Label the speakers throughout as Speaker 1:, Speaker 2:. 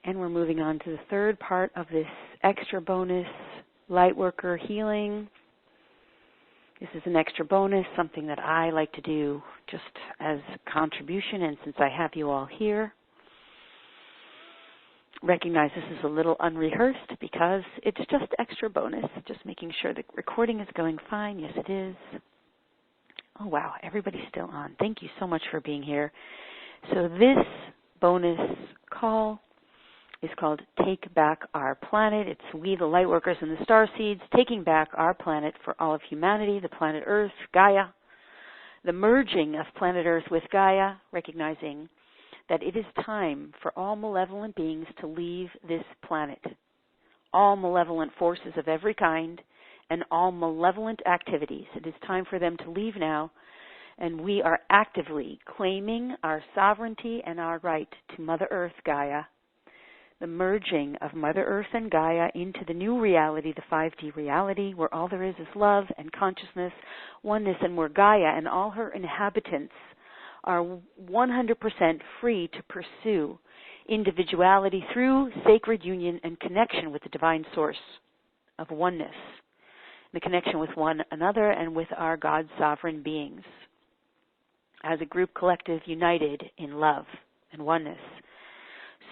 Speaker 1: And we're moving on to the third part of this extra bonus Lightworker healing. This is an extra bonus, something that I like to do just as a contribution, and since I have you all here, recognize this is a little unrehearsed because it's just extra bonus, just making sure the recording is going fine. Yes, it is. Oh, wow, everybody's still on. Thank you so much for being here. So this bonus call is called Take Back Our Planet. It's we, the Lightworkers and the Starseeds, taking back our planet for all of humanity, the planet Earth, Gaia, the merging of planet Earth with Gaia, recognizing that it is time for all malevolent beings to leave this planet. All malevolent forces of every kind and all malevolent activities. It is time for them to leave now, and we are actively claiming our sovereignty and our right to Mother Earth, Gaia, the merging of Mother Earth and Gaia into the new reality, the 5D reality, where all there is love and consciousness, oneness, and where Gaia and all her inhabitants are 100% free to pursue individuality through sacred union and connection with the divine source of oneness, the connection with one another and with our God-sovereign beings as a group collective united in love and oneness.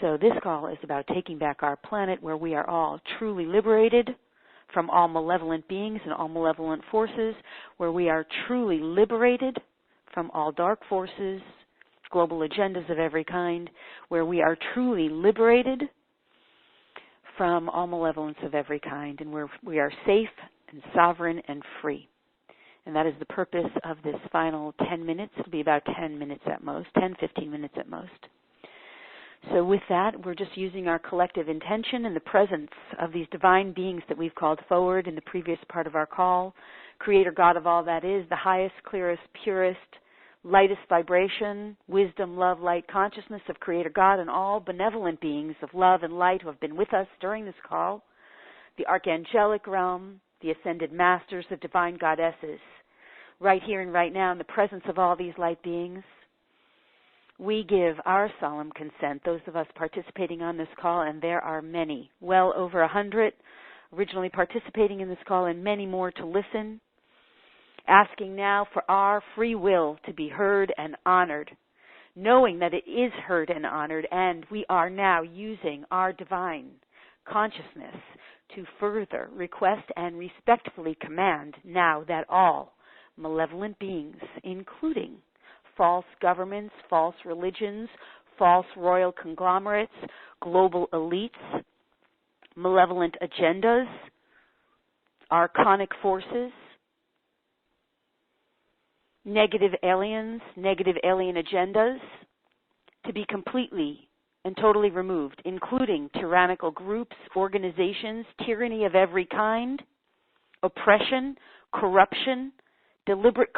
Speaker 1: So this call is about taking back our planet where we are all truly liberated from all malevolent beings and all malevolent forces, where we are truly liberated from all dark forces, global agendas of every kind, where we are truly liberated from all malevolence of every kind, and where we are safe and sovereign and free. And that is the purpose of this final 10 minutes. It'll be about 10 minutes at most, 10, 15 minutes at most. So with that, we're just using our collective intention in the presence of these divine beings that we've called forward in the previous part of our call. Creator God of all that is, the highest, clearest, purest, lightest vibration, wisdom, love, light, consciousness of Creator God, and all benevolent beings of love and light who have been with us during this call, the archangelic realm, the ascended masters, the divine goddesses, right here and right now in the presence of all these light beings. We give our solemn consent, those of us participating on this call, and there are many, well over 100 originally participating in this call and many more to listen, asking now for our free will to be heard and honored, knowing that it is heard and honored, and we are now using our divine consciousness to further request and respectfully command now that all malevolent beings, including false governments, false religions, false royal conglomerates, global elites, malevolent agendas, archonic forces, negative aliens, negative alien agendas, to be completely and totally removed, including tyrannical groups, organizations, tyranny of every kind, oppression, corruption, deliberate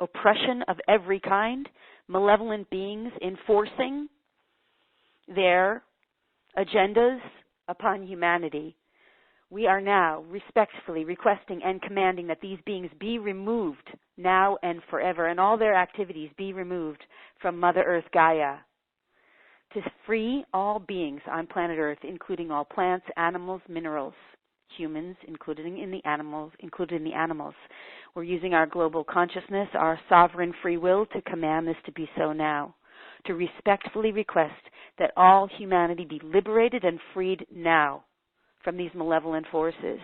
Speaker 1: oppression of every kind, malevolent beings enforcing their agendas upon humanity. We are now respectfully requesting and commanding that these beings be removed now and forever, and all their activities be removed from Mother Earth Gaia, to free all beings on planet Earth, including all plants, animals, minerals, humans, including in the animals. We're using our global consciousness, our sovereign free will, to command this to be so now, to respectfully request that all humanity be liberated and freed now from these malevolent forces.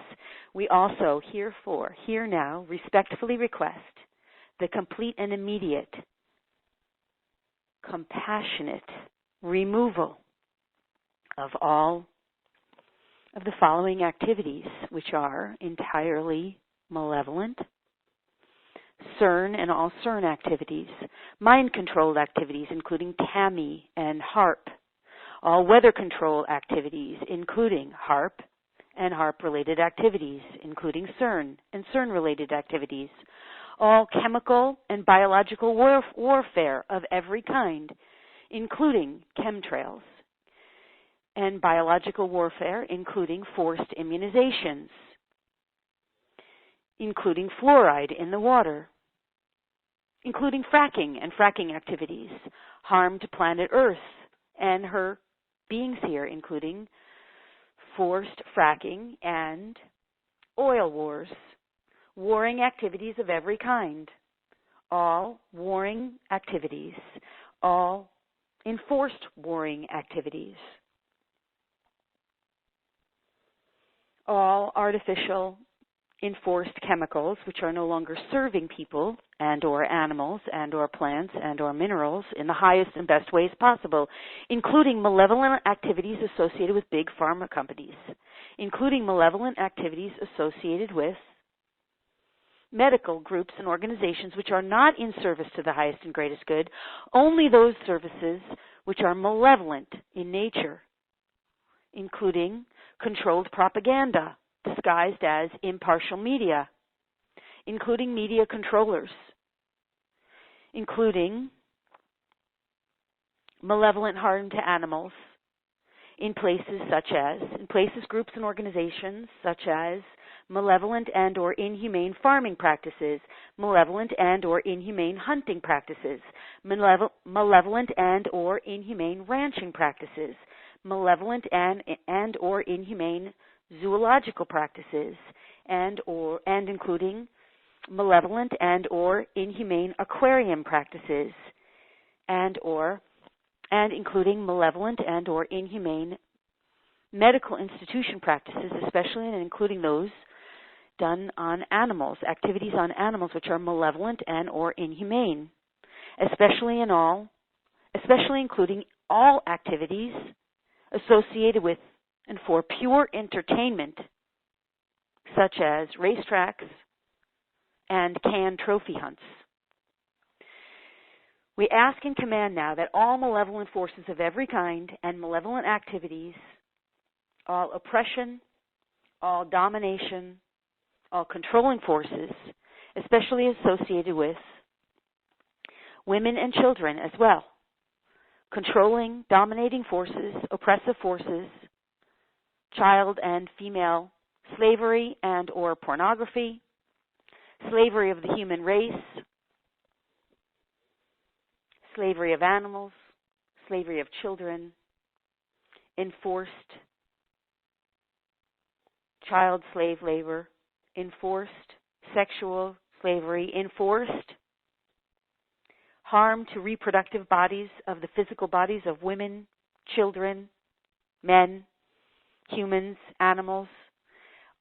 Speaker 1: We also, here now, respectfully request the complete and immediate, compassionate removal of all of the following activities, which are entirely malevolent: CERN and all CERN activities, mind-controlled activities, including TAMI and HARP, all weather control activities, including HARP, and HARP-related activities, including CERN and CERN-related activities, all chemical and biological warfare of every kind, including chemtrails, and biological warfare, including forced immunizations, including fluoride in the water, including fracking and fracking activities, harm to planet Earth and her beings here, including forced fracking and oil wars, warring activities of every kind, all warring activities, all enforced warring activities, all artificial enforced chemicals which are no longer serving people and or animals and or plants and or minerals in the highest and best ways possible, including malevolent activities associated with big pharma companies, including malevolent activities associated with medical groups and organizations which are not in service to the highest and greatest good, only those services which are malevolent in nature, including controlled propaganda disguised as impartial media, including media controllers, including malevolent harm to animals in places, groups, and organizations such as malevolent and or inhumane farming practices, malevolent and or inhumane hunting practices, malevolent and or inhumane ranching practices, malevolent and or inhumane zoological practices, and including malevolent and or inhumane aquarium practices, and including malevolent and or inhumane medical institution practices, especially and including those done on animals, activities on animals which are malevolent and or inhumane, especially including all activities associated with and for pure entertainment, such as racetracks and canned trophy hunts. We ask and command now that all malevolent forces of every kind and malevolent activities, all oppression, all domination, all controlling forces, especially associated with women and children as well, controlling, dominating forces, oppressive forces, child and female slavery and or pornography, slavery of the human race, slavery of animals, slavery of children, enforced child slave labor, enforced sexual slavery, enforced harm to reproductive bodies of the physical bodies of women, children, men, humans, animals,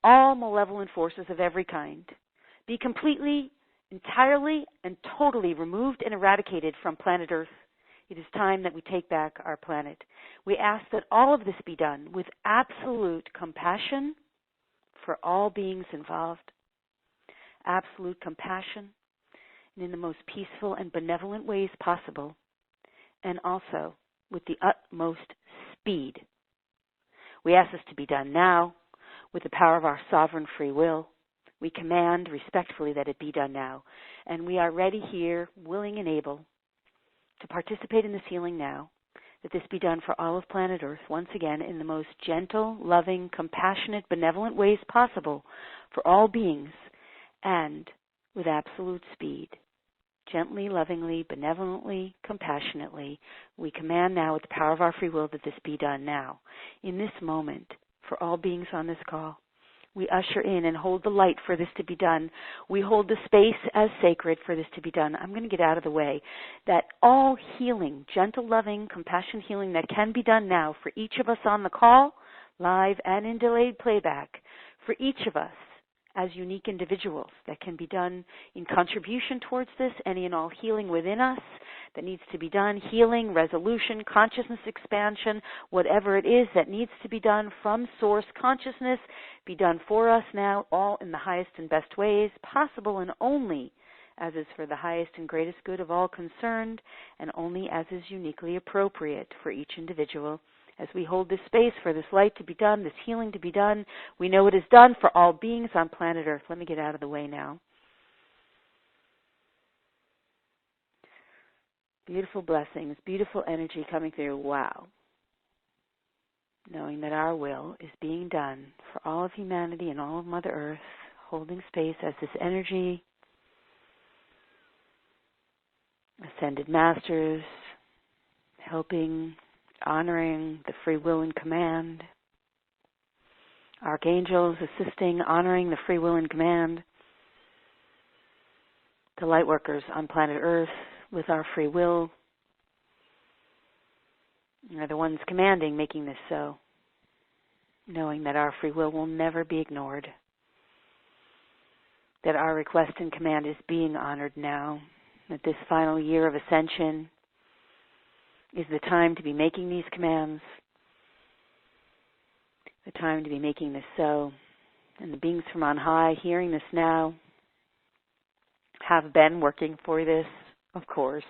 Speaker 1: all malevolent forces of every kind, be completely, entirely, and totally removed and eradicated from planet Earth. It is time that we take back our planet. We ask that all of this be done with absolute compassion for all beings involved, absolute compassion, and in the most peaceful and benevolent ways possible, and also with the utmost speed. We ask this to be done now with the power of our sovereign free will. We command respectfully that it be done now, and we are ready here, willing and able, to participate in this healing now, that this be done for all of planet Earth, once again, in the most gentle, loving, compassionate, benevolent ways possible for all beings, and with absolute speed. Gently, lovingly, benevolently, compassionately, we command now with the power of our free will that this be done now. In this moment, for all beings on this call, we usher in and hold the light for this to be done. We hold the space as sacred for this to be done. I'm going to get out of the way. That all healing, gentle, loving, compassionate healing that can be done now for each of us on the call, live and in delayed playback, for each of us as unique individuals, that can be done in contribution towards this, any and all healing within us that needs to be done, healing, resolution, consciousness expansion, whatever it is that needs to be done from source consciousness, be done for us now, all in the highest and best ways possible, and only as is for the highest and greatest good of all concerned, and only as is uniquely appropriate for each individual. As we hold this space for this light to be done, this healing to be done, we know it is done for all beings on planet Earth. Let me get out of the way now. Beautiful blessings, beautiful energy coming through. Wow. Knowing that our will is being done for all of humanity and all of Mother Earth, holding space as this energy, ascended masters, helping honoring the free will and command. Archangels assisting, honoring the free will and command. The Lightworkers on planet Earth with our free will are the ones commanding, making this so, knowing that our free will will never be ignored, that our request and command is being honored now, that this final year of ascension is the time to be making these commands, the time to be making this so. And the beings from on high hearing this now have been working for this, of course.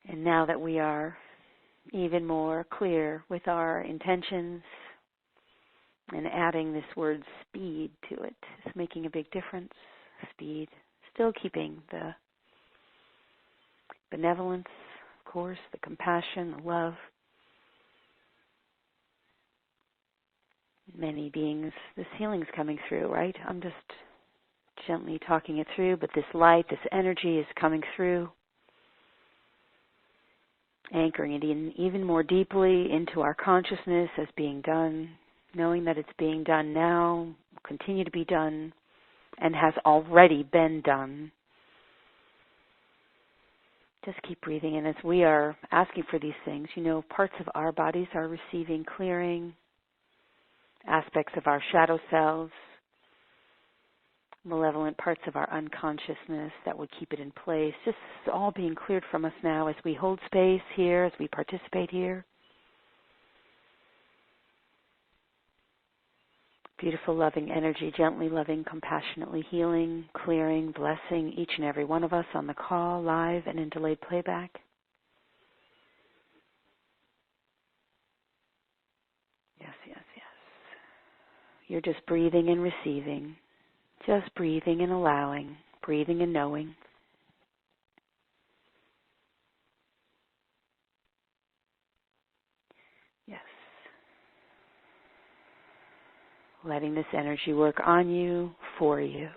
Speaker 1: And now that we are even more clear with our intentions and adding this word speed to it is making a big difference. Speed. Still keeping the benevolence, of course, the compassion, the love. Many beings, this healing's coming through, right? I'm just gently talking it through, but this light, this energy is coming through, anchoring it in even more deeply into our consciousness as being done, knowing that it's being done now, will continue to be done, and has already been done. Just keep breathing in as we are asking for these things. You know, parts of our bodies are receiving clearing, aspects of our shadow selves, malevolent parts of our unconsciousness that would keep it in place, just all being cleared from us now as we hold space here, as we participate here. Beautiful, loving energy, gently loving, compassionately healing, clearing, blessing each and every one of us on the call, live and in delayed playback. Yes, yes, yes. You're just breathing and receiving, just breathing and allowing, breathing and knowing. Yes. Letting this energy work on you, for you.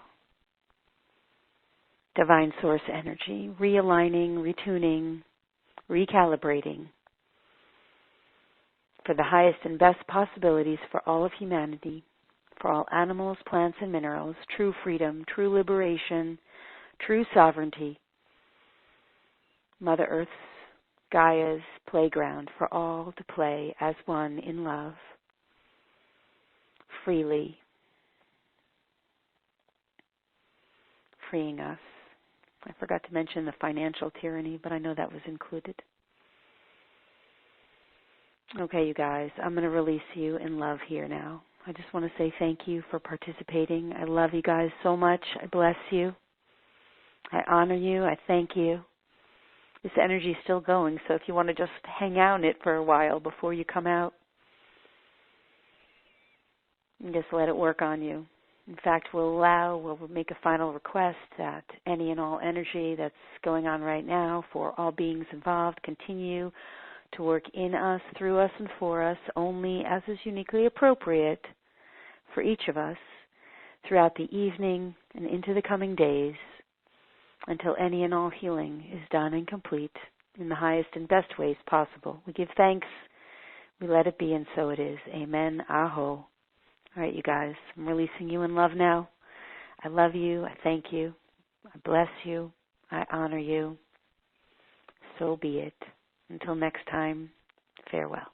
Speaker 1: Divine source energy, realigning, retuning, recalibrating for the highest and best possibilities for all of humanity, for all animals, plants, and minerals, true freedom, true liberation, true sovereignty. Mother Earth's, Gaia's playground for all to play as one in love, freely, freeing us. I forgot to mention the financial tyranny, but I know that was included. Okay, you guys, I'm going to release you in love here now. I just want to say thank you for participating. I love you guys so much. I bless you. I honor you. I thank you. This energy is still going, so if you want to just hang out in it for a while before you come out, and just let it work on you. In fact, we'll make a final request that any and all energy that's going on right now for all beings involved continue to work in us, through us, and for us only as is uniquely appropriate for each of us throughout the evening and into the coming days until any and all healing is done and complete in the highest and best ways possible. We give thanks, we let it be, and so it is. Amen. Aho. All right, you guys, I'm releasing you in love now. I love you. I thank you. I bless you. I honor you. So be it. Until next time, farewell.